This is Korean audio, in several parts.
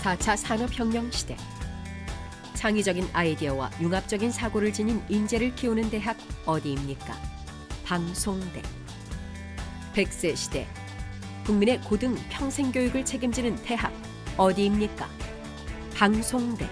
4차 산업혁명 시대. 창의적인 아이디어와 융합적인 사고를 지닌 인재를 키우는 대학 어디입니까? 방송대. 100세 시대. 국민의 고등 평생 교육을 책임지는 대학 어디입니까? 방송대.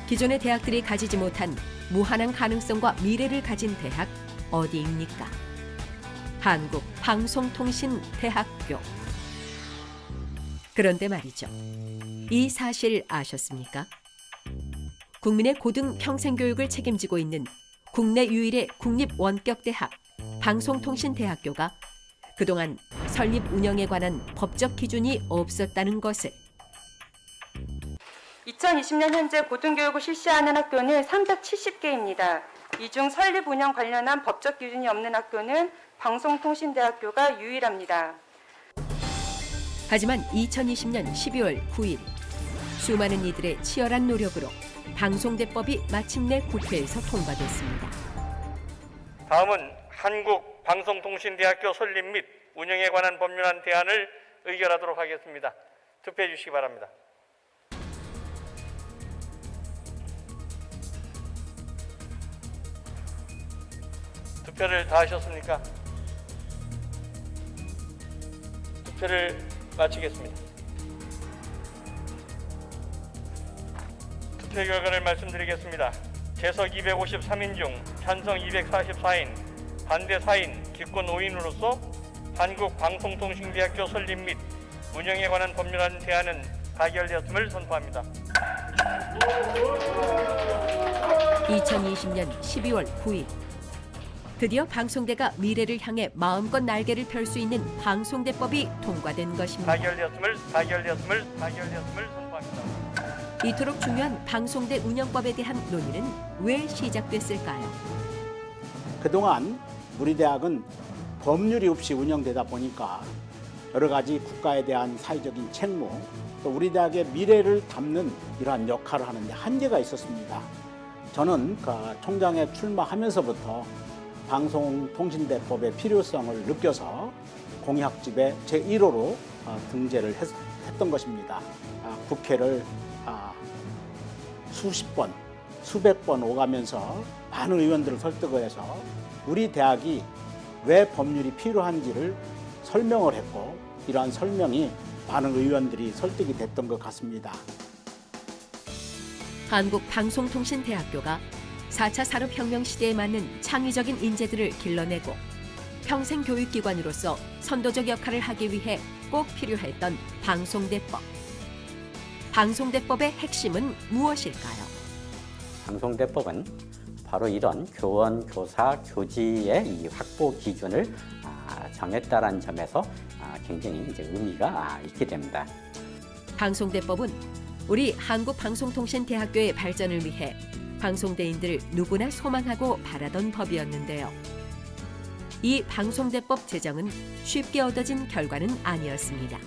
기존의 대학들이 가지지 못한 무한한 가능성과 미래를 가진 대학 어디입니까? 한국방송통신대학교. 그런데 말이죠. 이 사실 아셨습니까? 국민의 고등 평생 교육을 책임지고 있는 국내 유일의 국립원격대학 방송통신대학교가 그동안 설립 운영에 관한 법적 기준이 없었다는 것을 2020년 현재 고등교육을 실시하는 학교는 370개입니다. 이 중 설립 운영 관련한 법적 기준이 없는 학교는 방송통신대학교가 유일합니다. 하지만 2020년 12월 9일 수많은 이들의 치열한 노력으로 방송대법이 마침내 국회에서 통과됐습니다. 다음은 한국방송통신대학교 설립 및 운영에 관한 법률안 대안을 의결하도록 하겠습니다. 투표해 주시기 바랍니다. 투표를 다 하셨습니까? 투표를 마치겠습니다. 투표 결과를 말씀드리겠습니다. 재석 253인 중 찬성 244인, 반대 4인, 기권 5인으로서 한국방송통신대학교 설립 및 운영에 관한 법률안 대안은 가결되었음을 선포합니다. 2020년 12월 9일 드디어 방송대가 미래를 향해 마음껏 날개를 펼 수 있는 방송대법이 통과된 것입니다. 가결되었음을 선포합니다. 이토록 중요한 방송대 운영법에 대한 논의는 왜 시작됐을까요? 그동안 우리 대학은 법률이 없이 운영되다 보니까 여러 가지 국가에 대한 사회적인 책무, 또 우리 대학의 미래를 담는 이러한 역할을 하는 데 한계가 있었습니다. 저는 총장에 출마하면서부터 방송통신대법의 필요성을 느껴서 공약집에 제1호로 등재를 했던 것입니다. 국회를 수십 번, 수백 번 오가면서 많은 의원들을 설득을 해서 우리 대학이 왜 법률이 필요한지를 설명을 했고, 이러한 설명이 많은 의원들이 설득이 됐던 것 같습니다. 한국방송통신대학교가 4차 산업혁명 시대에 맞는 창의적인 인재들을 길러내고 평생 교육기관으로서 선도적 역할을 하기 위해 꼭 필요했던 방송대법. 방송대법의 핵심은 무엇일까요? 방송대법은 바로 이런 교원, 교사, 교지의 이 확보 기준을 정했다는 점에서 굉장히 의미가 있게 됩니다. 방송대법은 우리 한국방송통신대학교의 발전을 위해 방송대인들을 누구나 소망하고 바라던 법이었는데요. 이 방송대법 제정은 쉽게 얻어진 결과는 아니었습니다.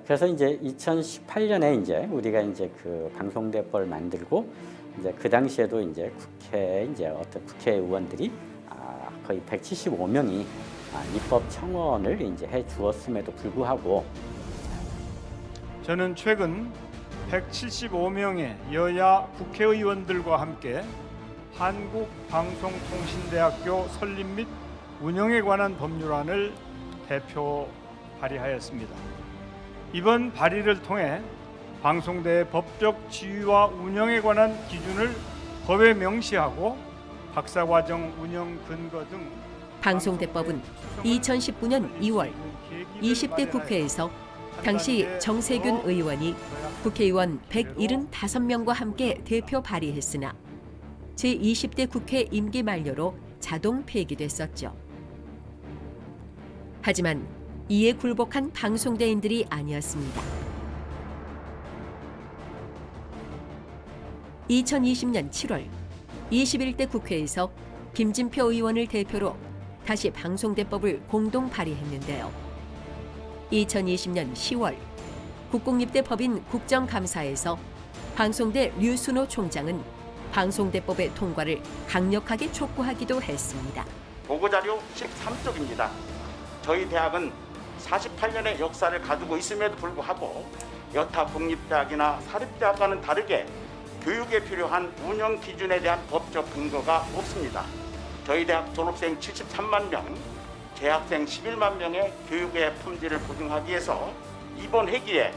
그래서 이제 2018년에 우리가 그 방송대법을 만들고 그 당시에도 국회 어떤 국회의원들이 거의 175명이 입법 청원을 해 주었음에도 불구하고 저는 최근 175명의 여야 국회의원들과 함께 한국방송통신대학교 설립 및 운영에 관한 법률안을 대표 발의하였습니다. 이번 발의를 통해 방송대의 법적 지위와 운영에 관한 기준을 법에 명시하고 박사과정 운영 근거 등 방송대법은 2019년 2월 20대 국회에서 당시 정세균 의원이 국회의원 175명과 함께 대표 발의했으나 제20대 국회 임기 만료로 자동 폐기됐었죠. 하지만 이에 굴복한 방송대인들이 아니었습니다. 2020년 7월 21대 국회에서 김진표 의원을 대표로 다시 방송대법을 공동 발의했는데요. 2020년 10월 국공립대 법인 국정감사에서 방송대 류순호 총장은 방송대법의 통과를 강력하게 촉구하기도 했습니다. 보고자료 13쪽입니다. 저희 대학은 48년의 역사를 가지고 있음에도 불구하고 여타 국립대학이나 사립대학과는 다르게 교육에 필요한 운영 기준에 대한 법적 근거가 없습니다. 저희 대학 졸업생 73만 명, 재학생 11만 명의 교육의 품질을 보증하기 위해서 이번 회기에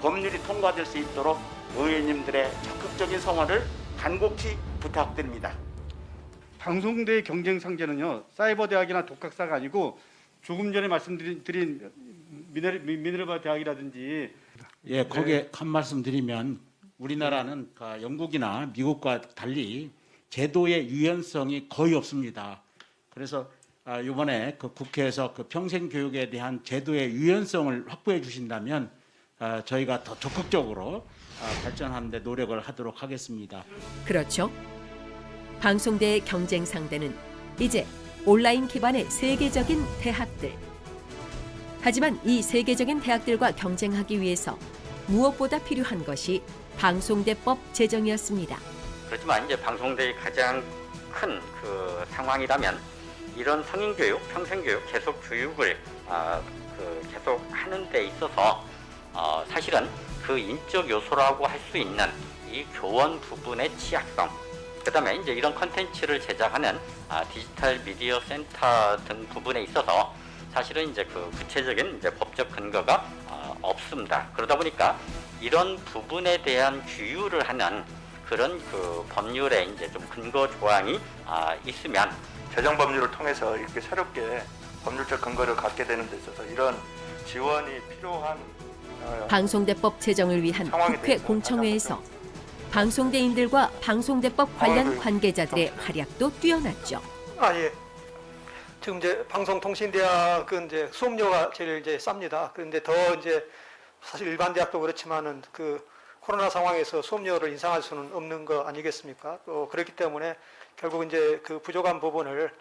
법률이 통과될 수 있도록 의원님들의 적극적인 성원을 간곡히 부탁드립니다. 방송대 경쟁 상대는요, 사이버 대학이나 독학사가 아니고 조금 전에 말씀드린 미네르바 대학이라든지. 예, 거기에 한 말씀 드리면 우리나라는 영국이나 미국과 달리 제도의 유연성이 거의 없습니다. 그래서 이번에 국회에서 평생 교육에 대한 제도의 유연성을 확보해 주신다면 저희가 더 적극적으로 발전하는 데 노력을 하도록 하겠습니다. 그렇죠. 방송대의 경쟁 상대는 이제 온라인 기반의 세계적인 대학들. 하지만 이 세계적인 대학들과 경쟁하기 위해서 무엇보다 필요한 것이 방송대법 제정이었습니다. 그렇지만 이제 방송대의 가장 큰 그 상황이라면 이런 성인교육, 평생교육, 계속 교육을 계속 하는 데 있어서 사실은 그 인적 요소라고 할 수 있는 이 교원 부분의 취약성, 그다음에 이제 이런 컨텐츠를 제작하는 디지털 미디어 센터 등 부분에 있어서 사실은 이제 그 구체적인 이제 법적 근거가 없습니다. 그러다 보니까 이런 부분에 대한 규율을 하는 그런 그 법률에 이제 좀 근거 조항이 있으면 제정 법률을 통해서 이렇게 새롭게 법률적 근거를 갖게 되는 데 있어서 이런 지원이 필요한 방송대법 제정을 위한 국회 공청회에서 방송대인들과 방송대법 관련 관계자들의 활약도 뛰어났죠. 예. 지금 이제 방송통신대학은 이제 수업료가 제일 이제 쌉니다. 그런데 더 이제 사실 일반 대학도 그렇지만은 그 코로나 상황에서 수업료를 인상할 수는 없는 거 아니겠습니까? 또 그렇기 때문에 결국 이제 그 부족한 부분을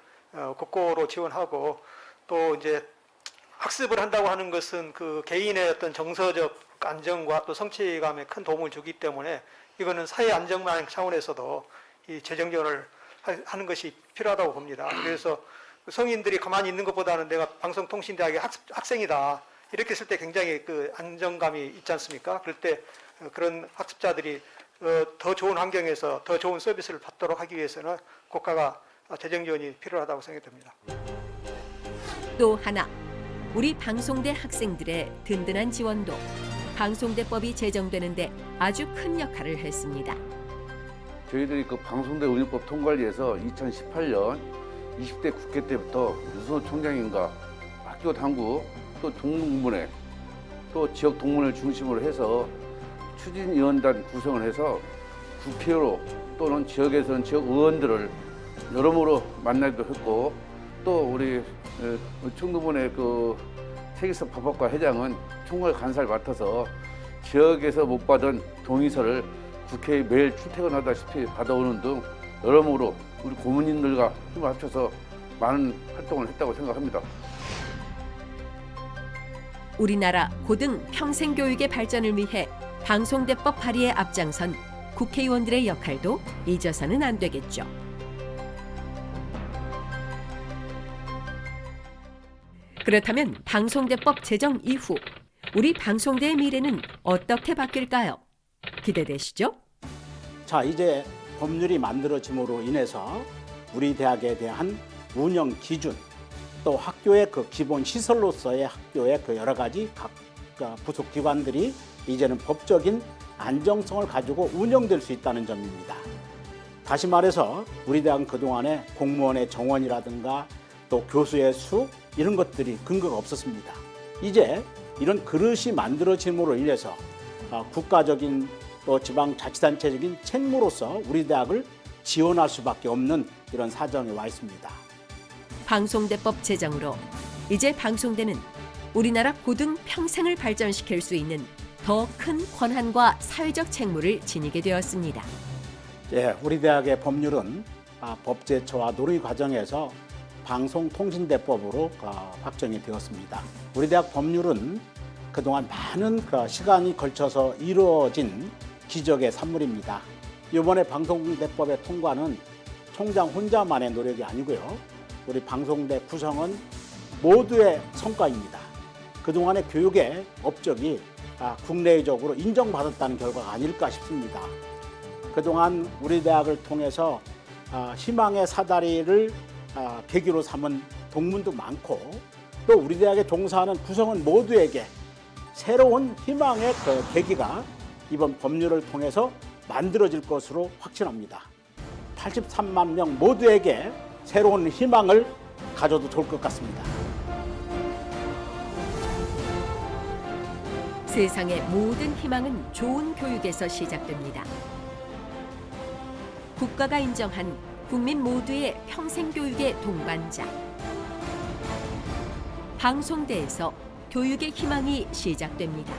국고로 지원하고, 또 이제 학습을 한다고 하는 것은 그 개인의 어떤 정서적 안정과 또 성취감에 큰 도움을 주기 때문에 이거는 사회 안정망 차원에서도 이 재정 지원을 하는 것이 필요하다고 봅니다. 그래서 성인들이 가만히 있는 것보다는 내가 방송통신대학의 학생이다 이렇게 했을 때 굉장히 그 안정감이 있지 않습니까? 그럴 때 그런 학습자들이 더 좋은 환경에서 더 좋은 서비스를 받도록 하기 위해서는 국가가 재정 지원이 필요하다고 생각됩니다. 또 하나, 우리 방송대 학생들의 든든한 지원도 방송대법이 제정되는데 아주 큰 역할을 했습니다. 저희들이 그 방송대 운영법 통과를 위해서 2018년 20대 국회 때부터 유승호 총장님과 학교 당국 또 동문회 또 지역 동문회를 중심으로 해서 추진위원단 구성을 해서 국회로 또는 지역에서는 지역 의원들을 여러모로 만나기도 했고, 또 우리 청도본의 그 세계석 법학과 회장은 총괄 간사를 맡아서 지역에서 못 받은 동의서를 국회에 매일 출퇴근하다시피 받아오는 등 여러모로 우리 고문님들과 힘을 합쳐서 많은 활동을 했다고 생각합니다. 우리나라 고등 평생교육의 발전을 위해 방송대법 발의에 앞장선 국회의원들의 역할도 잊어서는 안 되겠죠. 그렇다면 방송대법 제정 이후 우리 방송대의 미래는 어떻게 바뀔까요? 기대되시죠? 자, 이제 법률이 만들어짐으로 인해서 우리 대학에 대한 운영 기준, 또 학교의 그 기본 시설로서의 학교의 그 여러 가지 각 부속 기관들이 이제는 법적인 안정성을 가지고 운영될 수 있다는 점입니다. 다시 말해서 우리 대학은 그동안에 공무원의 정원이라든가 또 교수의 수 이런 것들이 근거가 없었습니다. 이제 이런 그릇이 만들어짐으로 인해서 국가적인 또 지방자치단체적인 책무로서 우리 대학을 지원할 수밖에 없는 이런 사정에 와 있습니다. 방송대법 제정으로 이제 방송대는 우리나라 고등 평생을 발전시킬 수 있는 더 큰 권한과 사회적 책무를 지니게 되었습니다. 예, 우리 대학의 법률은 법 제초와 논의 과정에서 방송통신대법으로 확정이 되었습니다. 우리 대학 법률은 그동안 많은 시간이 걸쳐서 이루어진 기적의 산물입니다. 이번에 방송대법의 통과는 총장 혼자만의 노력이 아니고요. 우리 방송대 구성원 모두의 성과입니다. 그동안의 교육의 업적이 국내적으로 인정받았다는 결과가 아닐까 싶습니다. 그동안 우리 대학을 통해서 희망의 사다리를 계기로 삼은 동문도 많고 또 우리 대학에 종사하는 구성원 모두에게 새로운 희망의 계기가 이번 법률을 통해서 만들어질 것으로 확신합니다. 83만 명 모두에게 새로운 희망을 가져도 좋을 것 같습니다. 세상의 모든 희망은 좋은 교육에서 시작됩니다. 국가가 인정한 국민 모두의 평생 교육의 동반자. 방송대에서 교육의 희망이 시작됩니다.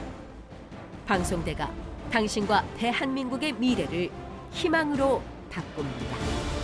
방송대가 당신과 대한민국의 미래를 희망으로 바꿉니다.